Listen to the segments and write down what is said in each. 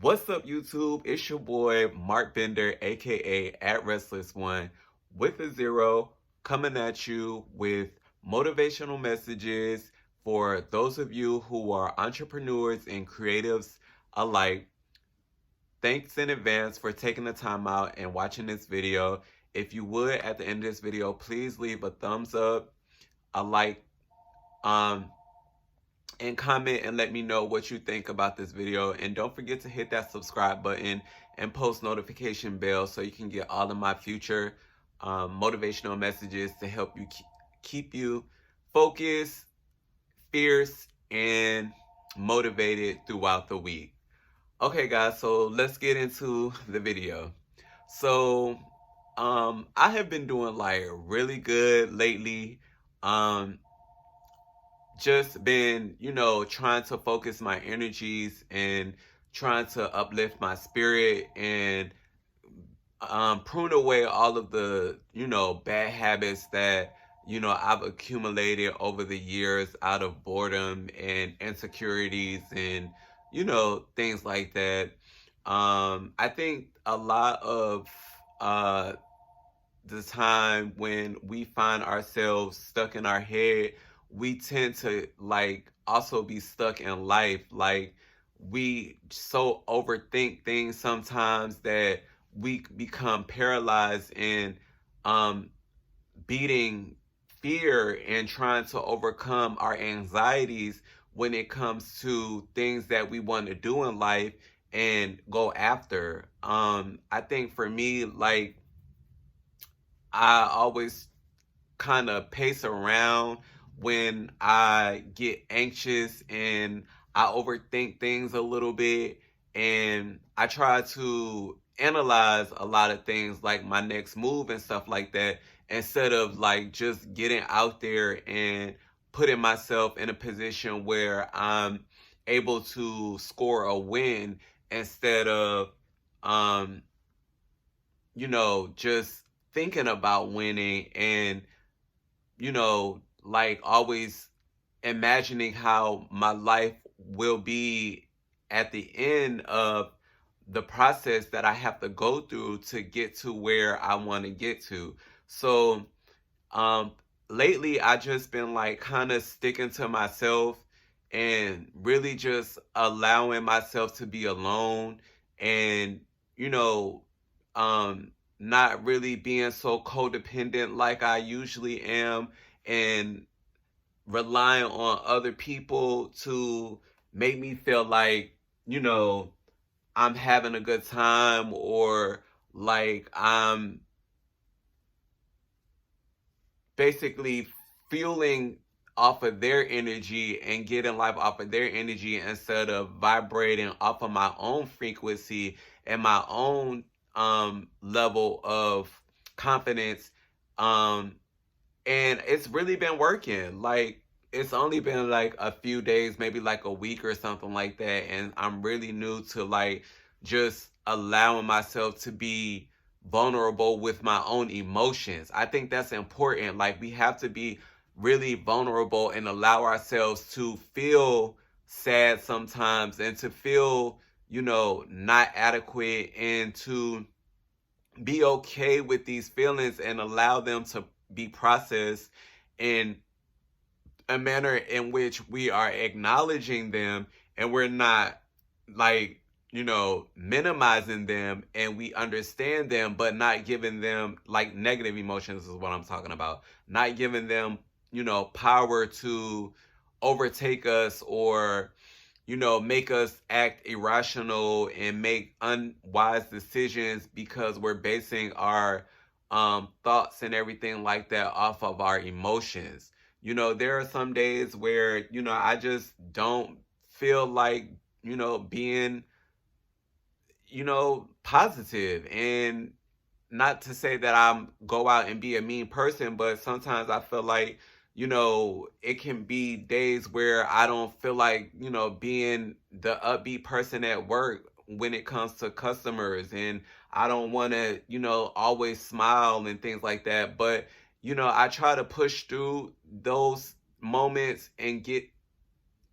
What's up, YouTube? It's your boy Mark Bender, aka at Restless One, with a zero, coming at you with motivational messages for those of you who are entrepreneurs and creatives alike. Thanks in advance for taking the time out and watching this video. If you would, at the end of this video, please leave a thumbs up, a like, um, and comment and let me know what you think about this video. And don't forget to hit that subscribe button and post notification bell so you can get all of my future motivational messages to help you keep you focused, fierce, and motivated throughout the week. Okay, guys, so let's get into the video. So I have been doing like really good lately. um just been, trying to focus my energies and trying to uplift my spirit and prune away all of the, bad habits that, I've accumulated over the years out of boredom and insecurities and, things like that. I think a lot of uh, the time when we find ourselves stuck in our head, we tend to like also be stuck in life. Like we so overthink things sometimes that we become paralyzed in um beating fear and trying to overcome our anxieties when it comes to things that we want to do in life and go after. I think for me, like I always kind of pace around when I get anxious and I overthink things a little bit. And I try to analyze a lot of things like my next move and stuff like that instead of like just getting out there and putting myself in a position where I'm able to score a win instead of um just thinking about winning and, like always imagining how my life will be at the end of the process that I have to go through to get to where I want to get to. So, um, lately I just been like kind of sticking to myself and really just allowing myself to be alone and, you know, not really being so codependent like I usually am and relying on other people to make me feel like, you know, I'm having a good time or like I'm basically fueling off of their energy and getting life off of their energy instead of vibrating off of my own frequency and my own level of confidence. um and it's really been working. Like it's only been like a few days, maybe like a week or something like that, and I'm really new to like just allowing myself to be vulnerable with my own emotions. I think that's important. Like we have to be really vulnerable and allow ourselves to feel sad sometimes and to feel, not adequate and to be okay with these feelings and allow them to be processed in a manner in which we are acknowledging them and we're not like, minimizing them, and we understand them but not giving them like negative emotions is what I'm talking about. Not giving them, power to overtake us or, make us act irrational and make unwise decisions because we're basing our thoughts and everything like that off of our emotions. There are some days where, I just don't feel like, being, positive. And not to say that I'm go out and be a mean person, but sometimes I feel like, it can be days where I don't feel like, being the upbeat person at work when it comes to customers. And I don't want to, always smile and things like that. But, I try to push through those moments and get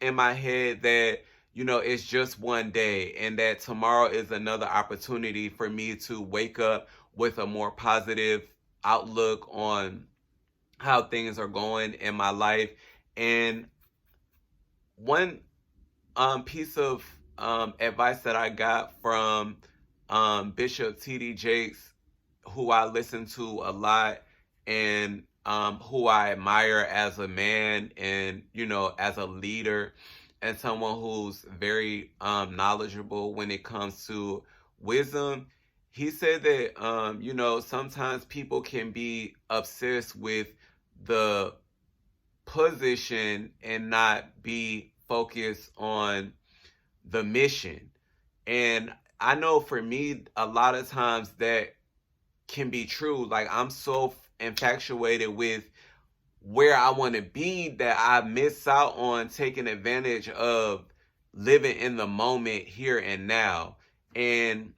in my head that, it's just one day, and that tomorrow is another opportunity for me to wake up with a more positive outlook on how things are going in my life. And one piece of advice that I got from Bishop T.D. Jakes, who I listen to a lot, and who I admire as a man, and as a leader, and someone who's very knowledgeable when it comes to wisdom. He said that sometimes people can be obsessed with the position and not be focused on the mission. And I know for me, a lot of times that can be true. Like, I'm so infatuated with where I want to be that I miss out on taking advantage of living in the moment here and now. And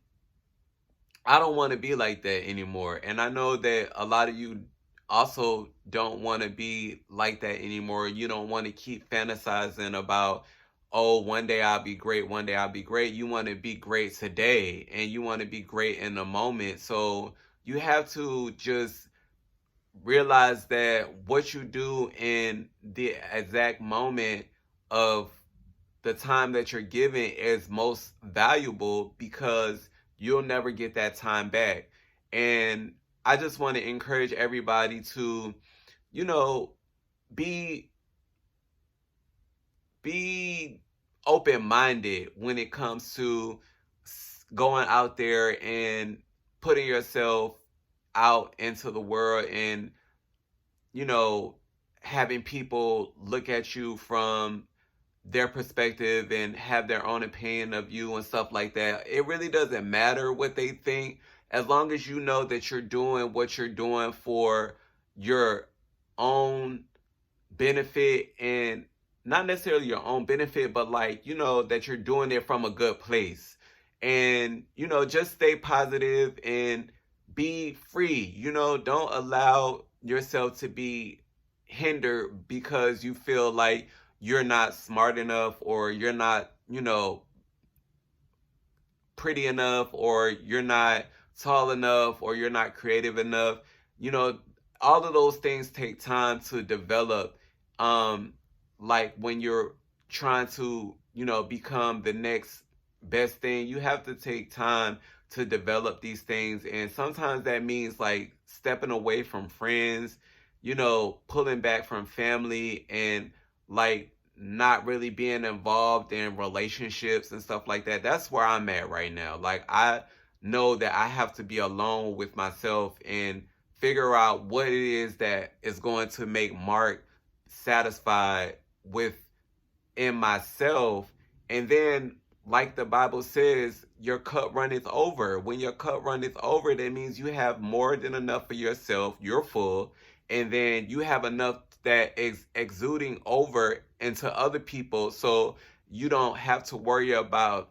I don't want to be like that anymore. And I know that a lot of you also don't want to be like that anymore. You don't want to keep fantasizing about, oh, one day I'll be great, one day I'll be great. You want to be great today, and you want to be great in the moment. So you have to just realize that what you do in the exact moment of the time that you're given is most valuable, because you'll never get that time back. And I just want to encourage everybody to, you know, be be open-minded when it comes to going out there and putting yourself out into the world, and you know having people look at you from their perspective and have their own opinion of you and stuff like that. It really doesn't matter what they think, as long as you know that you're doing what you're doing for your own benefit, and not necessarily your own benefit, but like, that you're doing it from a good place. And, just stay positive and be free. Don't allow yourself to be hindered because you feel like you're not smart enough, or you're not, pretty enough, or you're not tall enough, or you're not creative enough. You know, all of those things take time to develop. Like when you're trying to, become the next best thing, you have to take time to develop these things. And sometimes that means like stepping away from friends, pulling back from family, and like not really being involved in relationships and stuff like that. That's where I'm at right now. Like, I know that I have to be alone with myself and figure out what it is that is going to make Mark satisfied within myself. And then, like the Bible says, your cup runneth over. When your cup runneth over, that means you have more than enough for yourself. You're full. And then you have enough that is exuding over into other people, so you don't have to worry about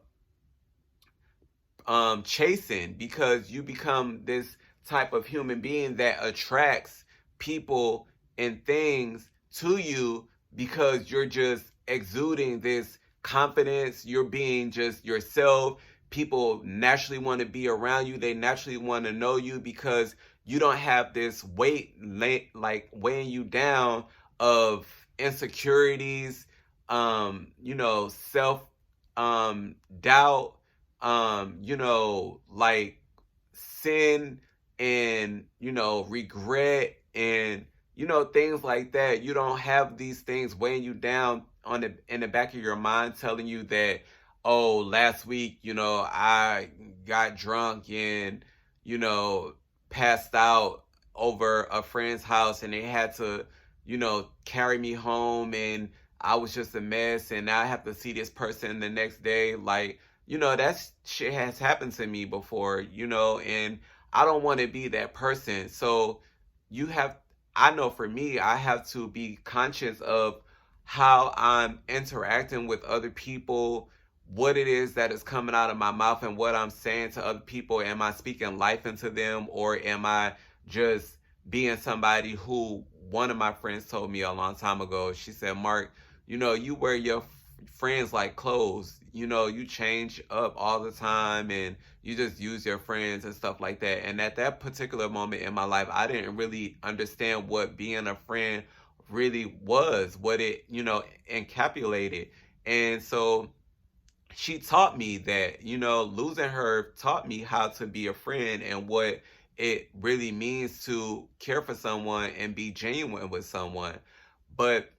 chasing, because you become this type of human being that attracts people and things to you, because you're just exuding this confidence. You're being just yourself. People naturally want to be around you. They naturally want to know you, because you don't have this weight like weighing you down of insecurities, self doubt, like sin, and regret, and things like that. You don't have these things weighing you down in the back of your mind, telling you that, oh, last week, I got drunk and passed out over a friend's house, and they had to carry me home, and I was just a mess, and now I have to see this person the next day. Like, that shit has happened to me before, and I don't want to be that person. So I know for me, I have to be conscious of how I'm interacting with other people, what it is that is coming out of my mouth, and what I'm saying to other people. Am I speaking life into them, or am I just being somebody who, one of my friends told me a long time ago? She said, Mark, you wear friends like clothes. You know, you change up all the time and you just use your friends and stuff like that. And at that particular moment in my life, I didn't really understand what being a friend really was, what it, you know, encapsulated. And so she taught me that, you know, losing her taught me how to be a friend and what it really means to care for someone and be genuine with someone. But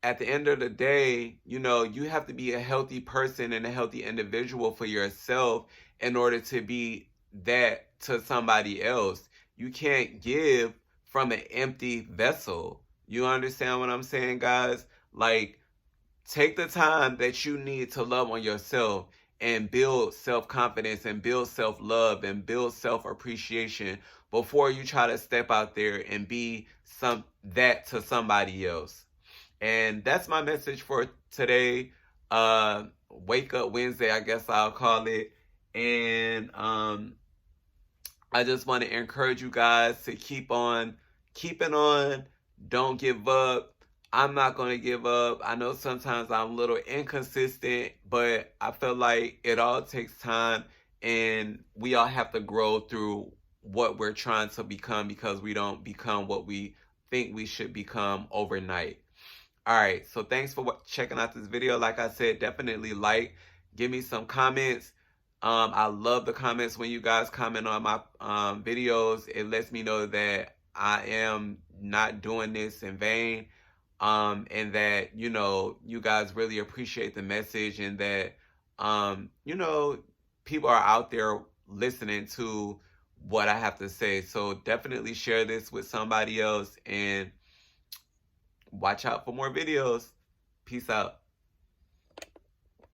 at the end of the day, you know, you have to be a healthy person and a healthy individual for yourself in order to be that to somebody else. You can't give from an empty vessel. You understand what I'm saying, guys? Like, take the time that you need to love on yourself and build self-confidence and build self-love and build self-appreciation before you try to step out there and be some that to somebody else. And that's my message for today. Wake up Wednesday, I guess I'll call it. And I just want to encourage you guys to keep on keeping on. Don't give up. I'm not going to give up. I know sometimes I'm a little inconsistent, but I feel like it all takes time and we all have to grow through what we're trying to become because we don't become what we think we should become overnight. All right, so thanks for checking out this video. Like I said, definitely like, give me some comments. I love the comments when you guys comment on my videos. It lets me know that I am not doing this in vain, and that, you know, you guys really appreciate the message and that, you know, people are out there listening to what I have to say. So definitely share this with somebody else and watch out for more videos. Peace out.